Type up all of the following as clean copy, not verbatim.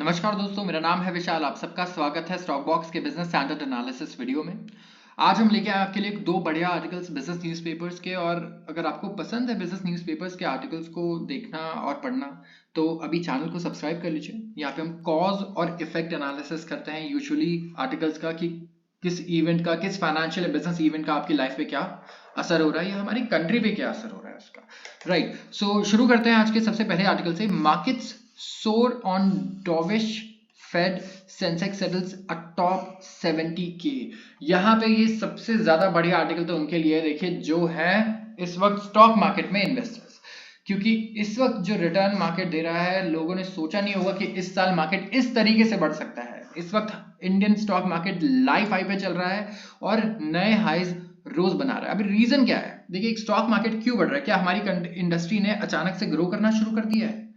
नमस्कार दोस्तों, मेरा नाम है विशाल। आप सबका स्वागत है स्टॉक बॉक्स के बिजनेस स्टैंडर्ड एनालिसिस वीडियो में। आज हम लेके आए आपके लिए दो बढ़िया आर्टिकल्स बिजनेस न्यूज़पेपर्स के। और अगर आपको पसंद है बिजनेस न्यूज़पेपर्स के आर्टिकल्स को देखना और पढ़ना, तो अभी चैनल को सब्सक्राइब कर लीजिए। यहाँ पे हम कॉज और इफेक्ट एनालिसिस करते हैं यूजुअली आर्टिकल्स का, कि किस इवेंट का, किस फाइनेंशियल बिजनेस इवेंट का आपकी लाइफ पे क्या असर हो रहा है या हमारी कंट्री पे क्या असर हो रहा है उसका। राइट, सो शुरू करते हैं आज के सबसे पहले आर्टिकल से। Markets soar on dovish Fed Sensex settles atop 70K। यहाँ पे ये सबसे ज्यादा बढ़िया आर्टिकल तो उनके लिए देखिए जो है इस वक्त स्टॉक मार्केट में इन्वेस्टर्स, क्योंकि इस वक्त जो रिटर्न मार्केट दे रहा है, लोगों ने सोचा नहीं होगा कि इस साल मार्केट इस तरीके से बढ़ सकता है। इस वक्त Indian stock market life high पे चल रहा है और नए हाईज रोज बना रहा है। अभी रीजन क्या है? देखिए, स्टॉक मार्केट क्यों बढ़ रहा है? क्या हमारी इंडस्ट्री ने अचानक से ग्रो करना शुरू कर दिया है?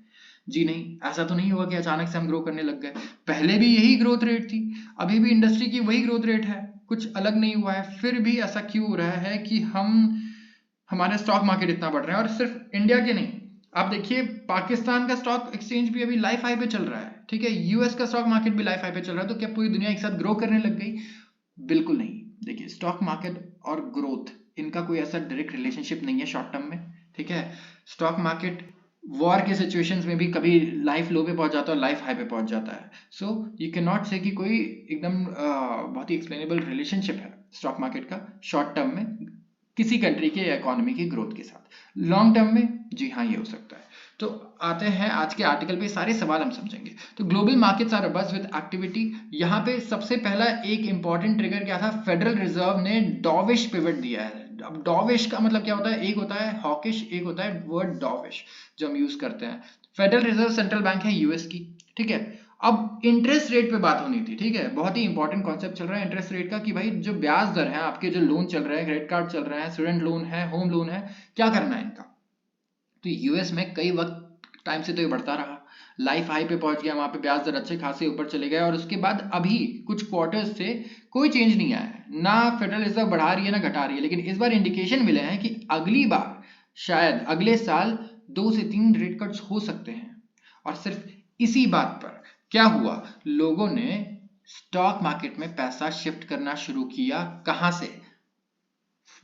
जी नहीं, ऐसा तो नहीं हुआ कि अचानक से हम ग्रो करने लग गए। पहले भी यही ग्रोथ रेट थी, अभी भी इंडस्ट्री की वही ग्रोथ रेट है, कुछ अलग नहीं हुआ है। फिर भी ऐसा क्यों हो रहा है कि हमारे स्टॉक मार्केट इतना बढ़ रहे हैं? और सिर्फ इंडिया के नहीं, आप देखिए पाकिस्तान का स्टॉक एक्सचेंज भी अभी लाइफ हाई पे चल रहा है, ठीक है। यूएस का स्टॉक मार्केट भी लाइफ हाई पे चल रहा है। तो क्या पूरी दुनिया एक साथ ग्रो करने लग गई? बिल्कुल नहीं। देखिए, स्टॉक मार्केट और ग्रोथ, इनका कोई ऐसा डायरेक्ट रिलेशनशिप नहीं है शॉर्ट टर्म में, ठीक है। स्टॉक मार्केट वॉर के सिचुएशंस में भी कभी लाइफ लो पे पहुंच जाता है और लाइफ हाई पे पहुंच जाता है। सो यू कैन नॉट से कि कोई एकदम बहुत ही एक्सप्लेनेबल रिलेशनशिप है स्टॉक मार्केट का शॉर्ट टर्म में किसी कंट्री के इकोनॉमी की ग्रोथ के साथ। लॉन्ग टर्म में जी हाँ, ये हो सकता है। तो आते हैं आज के आर्टिकल पे, सारे सवाल हम समझेंगे। तो global markets are abuzz with activity. यहाँ पे सबसे पहला एक इंपॉर्टेंट ट्रिगर क्या था? फेडरल रिजर्व ने डॉविश पिवट दिया है। अब डॉविश का मतलब क्या होता है? एक होता है हॉकिश, एक होता है वर्ड डॉविश जो हम यूज करते हैं। फेडरल रिजर्व सेंट्रल बैंक है यूएस की, ठीक है। अब इंटरेस्ट रेट पे बात होनी थी, ठीक है। बहुत ही इंपॉर्टेंट कॉन्सेप्ट चल रहा है इंटरेस्ट रेट का, कि भाई जो ब्याज दर है आपके, जो लोन चल रहे हैं, क्रेडिट कार्ड चल रहे हैं, स्टूडेंट लोन है, होम लोन है, क्या करना है इनका? तो यूएस में कई वक्त टाइम से तो ये बढ़ता रहा, लाइफ हाई पे पहुंच गया, वहां पे ब्याज दर अच्छे खासे ऊपर चले गए। और उसके बाद अभी कुछ क्वार्टर्स से कोई चेंज नहीं आया है, ना फेडरल रिजर्व बढ़ा रही है ना घटा रही है। लेकिन इस बार इंडिकेशन मिले हैं कि अगली बार शायद अगले साल 2 से 3 रेट कट्स हो सकते हैं। और सिर्फ इसी बात पर क्या हुआ? लोगों ने स्टॉक मार्केट में पैसा शिफ्ट करना शुरू किया। कहां से?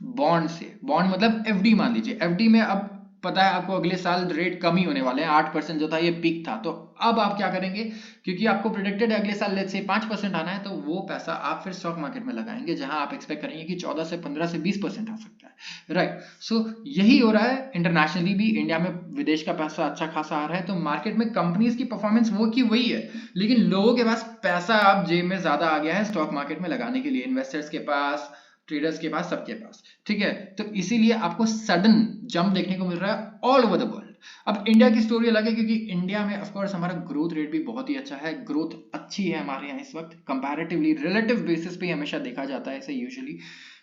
बॉन्ड से। बॉन्ड मतलब एफडी, मान लीजिए एफडी में अब पता है आपको अगले साल रेट कम ही होने वाले हैं। 8% जो था ये पीक था। तो अब आप क्या करेंगे? क्योंकि आपको प्रोडिक्टेड है अगले साल लेट्स से 5% आना है, तो वो पैसा आप फिर स्टॉक मार्केट में लगाएंगे, जहां आप एक्सपेक्ट करेंगे कि 14 से 15 से 20% आ सकता है। राइट, सो यही हो रहा है इंटरनेशनली भी। इंडिया में विदेश का पैसा अच्छा खासा आ रहा है, तो मार्केट में कंपनीज की परफॉर्मेंस वो की वही है, लेकिन लोगों के पास पैसा अब जेब में ज्यादा आ गया है स्टॉक मार्केट में लगाने के लिए, इन्वेस्टर्स के पास, ट्रेडर्स के पास, सबके पास, ठीक है। तो इसीलिए आपको सडन जंप देखने को मिल रहा है ऑल ओवर द वर्ल्ड। अब इंडिया की स्टोरी अलग है, क्योंकि इंडिया में ऑफ कोर्स हमारा ग्रोथ रेट भी बहुत ही अच्छा है, ग्रोथ अच्छी है हमारे यहाँ इस वक्त कंपैरेटिवली, रिलेटिव बेसिस पे हमेशा देखा जाता है इसे यूजुअली।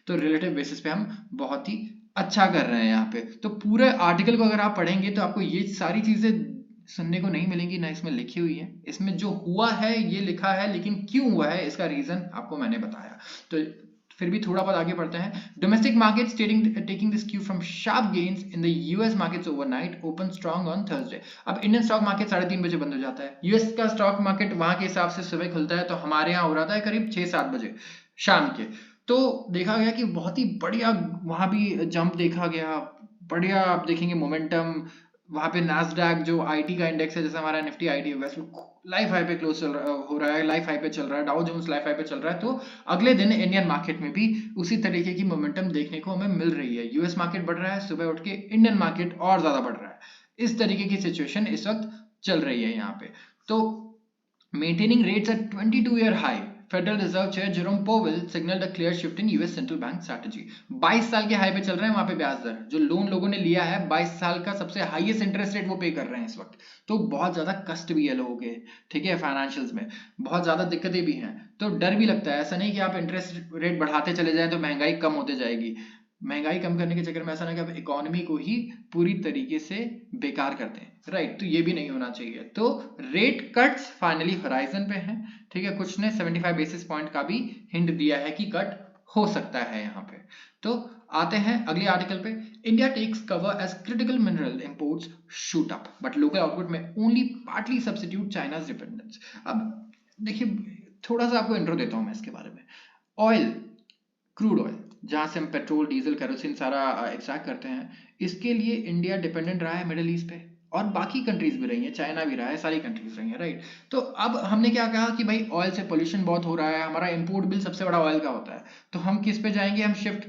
तो रिलेटिव बेसिस पे हम बहुत ही अच्छा कर रहे हैं यहाँ पे। तो पूरे आर्टिकल को अगर आप पढ़ेंगे तो आपको ये सारी चीजें सुनने को नहीं मिलेंगी, ना इसमें लिखी हुई है। इसमें जो हुआ है ये लिखा है, लेकिन क्यों हुआ है इसका रीजन आपको मैंने बताया। तो फिर भी थोड़ा बहुत आगे बढ़ते हैं। Domestic markets taking this Q from sharp gains in the US markets overnight open strong on Thursday. अब इंडियन स्टॉक मार्केट 3:30 बजे बंद हो जाता है। यूएस का स्टॉक मार्केट वहां के हिसाब से सुबह खुलता है, तो हमारे यहाँ हो रहा था करीब 6-7 बजे शाम के। तो देखा गया कि बहुत ही बढ़िया वहां भी जंप देखा गया, बढ़िया। आप देखेंगे मोमेंटम वहां पे। नैस्डैक जो आईटी का इंडेक्स है, जैसे हमारा निफ्टी आईटी, वैसे लाइफ हाई पे क्लोज हो रहा है, लाइफ हाई पे चल रहा है। डाउ जोन्स लाइफ हाई पे चल रहा है। तो अगले दिन इंडियन मार्केट में भी उसी तरीके की मोमेंटम देखने को हमें मिल रही है। यूएस मार्केट बढ़ रहा है, सुबह उठ के इंडियन मार्केट और ज्यादा बढ़ रहा है। इस तरीके की सिचुएशन इस वक्त चल रही है यहाँ पे। तो maintaining rates at 22-year high, federal reserve chair Jerome Powell signalled a clear shift in US central bank strategy. 22 साल के हाई पे चल रहे हैं वहां पे ब्याज दर, जो लोन लोगों ने लिया है 22 साल का सबसे हाईएस्ट इंटरेस्ट रेट वो पे कर रहे हैं इस वक्त। तो बहुत ज्यादा कष्ट भी है लोगों के, ठीक है, फाइनेंशियल्स में बहुत ज्यादा दिक्कतें भी हैं। तो डर भी लगता है, ऐसा नहीं कि आप इंटरेस्ट रेट बढ़ाते चले जाएं तो महंगाई कम होते जाएगी। महंगाई कम करने के चक्कर में ऐसा ना कि आप इकोनॉमी को ही पूरी तरीके से बेकार करते हैं, राइट। तो ये भी नहीं होना चाहिए। तो रेट कट्स फाइनली होराइजन पे हैं, ठीक है। कुछ ने 75 बेसिस पॉइंट का भी हिंट दिया है कि कट हो सकता है यहाँ पे। तो आते हैं अगले आर्टिकल पे। India takes cover as critical mineral imports shoot up but local output में only partly substitute China's dependence. अब देखिए, थोड़ा सा आपको इंट्रो देता हूँ मैं इसके बारे में। ऑयल, क्रूड ऑयल, जहां से हम पेट्रोल, डीजल, केरोसिन सारा एक्सट्रैक्ट करते हैं, इसके लिए इंडिया डिपेंडेंट रहा है मिडिल ईस्ट पे, और बाकी कंट्रीज भी रही हैं, चाइना भी रहा है, सारी कंट्रीज रही हैं, राइट। तो अब हमने क्या कहा कि भाई ऑयल से पोल्यूशन बहुत हो रहा है, हमारा इंपोर्ट बिल सबसे बड़ा ऑयल का होता है, तो हम किस पे जाएंगे, हम शिफ्ट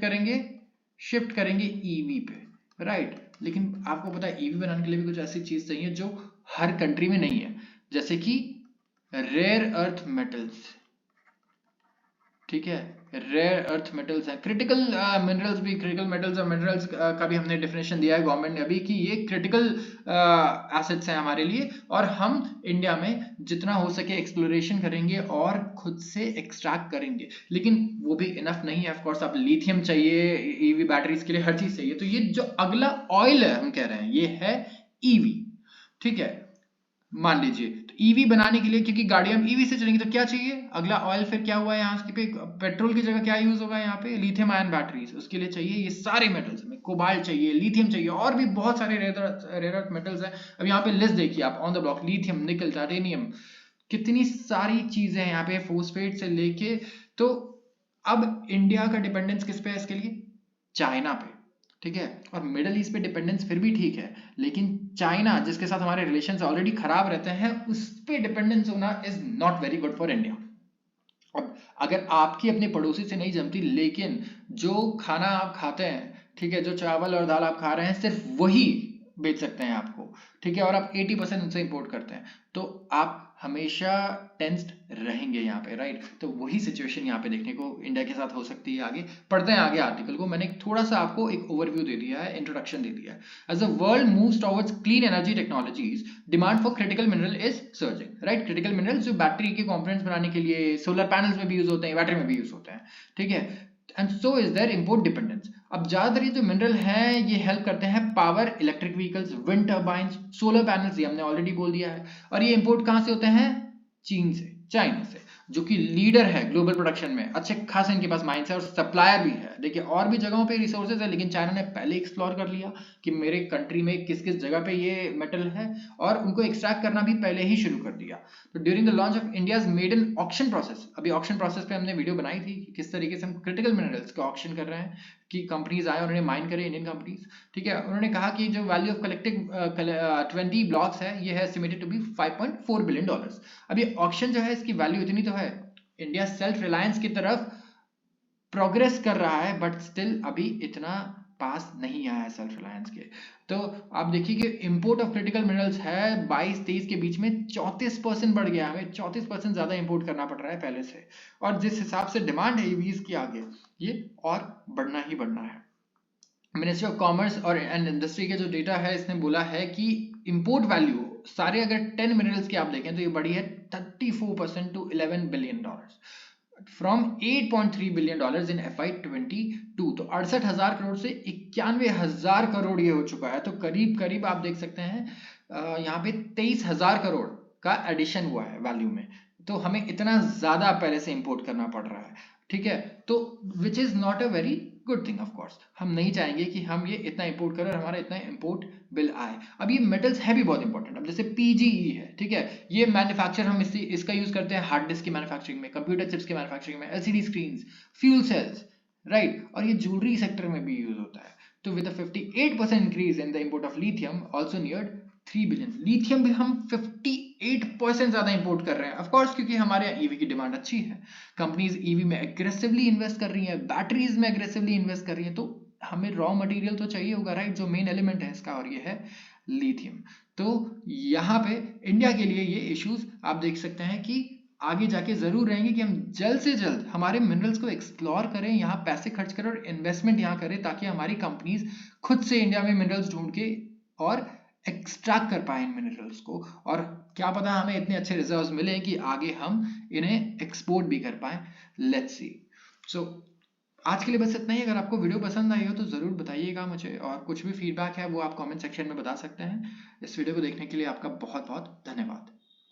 करेंगे ईवी पे, राइट। लेकिन आपको पता है ईवी बनाने के लिए भी कुछ ऐसी चीज चाहिए जो हर कंट्री में नहीं है, जैसे कि रेयर अर्थ मेटल्स, ठीक है। रेयर अर्थ मेटल्स हैं, क्रिटिकल मिनरल्स भी, क्रिटिकल मेटल्स और मिनरल्स का भी हमने डेफिनेशन दिया है गवर्नमेंट ने अभी कि ये क्रिटिकल एसेट्स हैं हमारे लिए, और हम इंडिया में जितना हो सके एक्सप्लोरेशन करेंगे और खुद से एक्सट्रैक्ट करेंगे। लेकिन वो भी इनफ नहीं है, ऑफ कोर्स आप लिथियम चाहिए ईवी बैटरीज के लिए, हर चीज चाहिए। तो ये जो अगला ऑयल है हम कह रहे हैं ये है ईवी, ठीक है। मान लीजिए तो ईवी बनाने के लिए, क्योंकि गाड़ियां ईवी से चलेंगी, तो क्या चाहिए अगला ऑयल, फिर क्या हुआ है यहाँ पे, पेट्रोल की जगह क्या यूज होगा यहाँ पे, लिथियम आयन बैटरीज। उसके लिए चाहिए ये सारे मेटल्स, हमें कोबाल्ट चाहिए, लिथियम चाहिए, और भी बहुत सारे रेयर अर्थ मेटल्स हैं। अब यहाँ पे लिस्ट देखिए आप ऑन द ब्लॉक, लिथियम, निकल, टाइटेनियम, कितनी सारी चीजें हैं यहाँ पे, फोस्फेट से लेके। तो अब इंडिया का डिपेंडेंस किस पे है इसके लिए, चाइना पे, ठीक है। और मिडल ईस्ट पे डिपेंडेंस फिर भी ठीक है, लेकिन चाइना जिसके साथ हमारे रिलेशंस ऑलरेडी खराब रहते हैं, उस पे डिपेंडेंस होना is not very good for India. अब अगर आपकी अपने पड़ोसी से नहीं जमती, लेकिन जो खाना आप खाते हैं, ठीक है, जो चावल और दाल आप खा रहे हैं, सिर्फ वही बेच सकते हैं आपको, ठीक है, और आप 80% उनसे इंपोर्ट करते हैं, तो आप हमेशा टेंस्ड रहेंगे यहाँ पे, राइट। तो वही सिचुएशन यहाँ पे देखने को इंडिया के साथ हो सकती है। आगे पढ़ते हैं आगे आर्टिकल को। मैंने थोड़ा सा आपको एक ओवरव्यू दे दिया है, इंट्रोडक्शन दे दिया है। As the world moves towards clean energy technologies, demand for critical mineral is surging, right. Critical minerals जो बैटरी के कंपोनेंट्स बनाने के लिए, सोलर पैनल्स में भी यूज होते हैं, बैटरी में भी यूज होते हैं, ठीक है। And so is their import dependence. अब ज्यादातर ये जो मिनरल है ये हेल्प करते हैं power, electric vehicles, wind turbines, solar panels, ये हमने ऑलरेडी बोल दिया है। और ये इंपोर्ट कहां से होते हैं, चीन से, चाइना से, जो कि लीडर है ग्लोबल प्रोडक्शन में, अच्छे खासे इनके पास माइंड्स है और सप्लायर भी है। देखिए और भी जगहों पे रिसोर्सेज है, लेकिन चाइना ने पहले एक्सप्लोर कर लिया कि मेरे कंट्री में किस किस जगह पे ये मेटल है, और उनको एक्सट्रैक्ट करना भी पहले ही शुरू कर दिया। तो during the launch of India's maiden auction process, अभी ऑक्शन प्रोसेस पे हमने वीडियो बनाई थी कि किस तरीके से हम क्रिटिकल मिनरल्स का ऑक्शन कर रहे हैं, कि कंपनीज आए उन्होंने माइन करे, इंडियन कंपनीज, ठीक है। उन्होंने कहा कि जो वैल्यू ऑफ कलेक्टिंग 20 ब्लॉक्स है, ये है एस्टिमेटेड टू बी $5.4 बिलियन। अब ये ऑक्शन जो है इसकी वैल्यू इतनी तो है, इंडिया सेल्फ रिलायंस की तरफ प्रोग्रेस कर रहा है, बट स्टिल अभी इतना पास नहीं आया है सेल्फ रिलायंस के। तो आप देखिए कि इंपोर्ट ऑफ क्रिटिकल मिनरल्स है 22-23 के बीच में 34% बढ़ गया, हमें 34% ज्यादा इंपोर्ट करना पड़ रहा है पहले से, और जिस हिसाब से डिमांड है ईवीज की आगे, ये और बढ़ना ही बढ़ना है। मिनिस्ट्री ऑफ कॉमर्स और एंड इंडस्ट्री के जो डेटा है, इसने बोला है कि इंपोर्ट वैल्यू सारे अगर 10 मिनरल्स की आप देखें तो ये बढ़ी है 34% to $11 billion from $8.3 billion in FY22। तो 68,000 करोड़ से 91,000 करोड़ ये हो चुका है। तो करीब करीब आप देख सकते हैं यहाँ पे 23,000 करोड़ का एडिशन हुआ है वैल्यू में। तो हमें इतना ज्यादा पहले से इंपोर्ट करना पड़ रहा है, ठीक है। तो which is not a very good thing. Of course हम नहीं चाहेंगे कि हम ये इतना इंपोर्ट करें और हमारा इतना इंपोर्ट बिल आए। अब ये मेटल्स है भी बहुत इंपॉर्टेंट। अब जैसे PGE है, ठीक है, ये मैन्युफैक्चर हम इसका यूज करते हैं हार्ड डिस्क की मैन्युफैक्चरिंग में, कंप्यूटर चिप्स की मैन्युफैक्चरिंग में, LCD screens, fuel cells, right. और ये ज्वेलरी सेक्टर में भी यूज होता है। तो with 58% increase in the import of lithium also neared 3 billion. Lithium भी हम 58% ज्यादा इंपोर्ट कर रहे हैं, ऑफ कोर्स क्योंकि हमारे यहाँ ईवी की डिमांड अच्छी है, कंपनीज ईवी में एग्रेसिवली इन्वेस्ट कर रही हैं, बैटरीज में एग्रेसिवली इन्वेस्ट कर रही हैं, तो हमें रॉ मटेरियल तो चाहिए होगा, राइट, जो मेन एलिमेंट है इसका, और ये है लिथियम। तो यहाँ पे इंडिया के लिए ये इश्यूज आप देख सकते हैं कि आगे जाके जरूर रहेंगे कि हम जल्द से जल्द हमारे मिनरल्स को एक्सप्लोर करें, यहाँ पैसे खर्च करें और इन्वेस्टमेंट यहाँ करें, ताकि हमारी कंपनीज खुद से इंडिया में मिनरल्स ढूंढ के और एक्सट्रैक्ट कर पाए इन मिनरल्स को, और क्या पता हमें इतने अच्छे रिजर्व्स मिले कि आगे हम इन्हें एक्सपोर्ट भी कर पाए। Let's see. सो आज के लिए बस इतना ही। अगर आपको वीडियो पसंद आई हो तो जरूर बताइएगा मुझे, और कुछ भी फीडबैक है वो आप कमेंट सेक्शन में बता सकते हैं। इस वीडियो को देखने के लिए आपका बहुत बहुत धन्यवाद।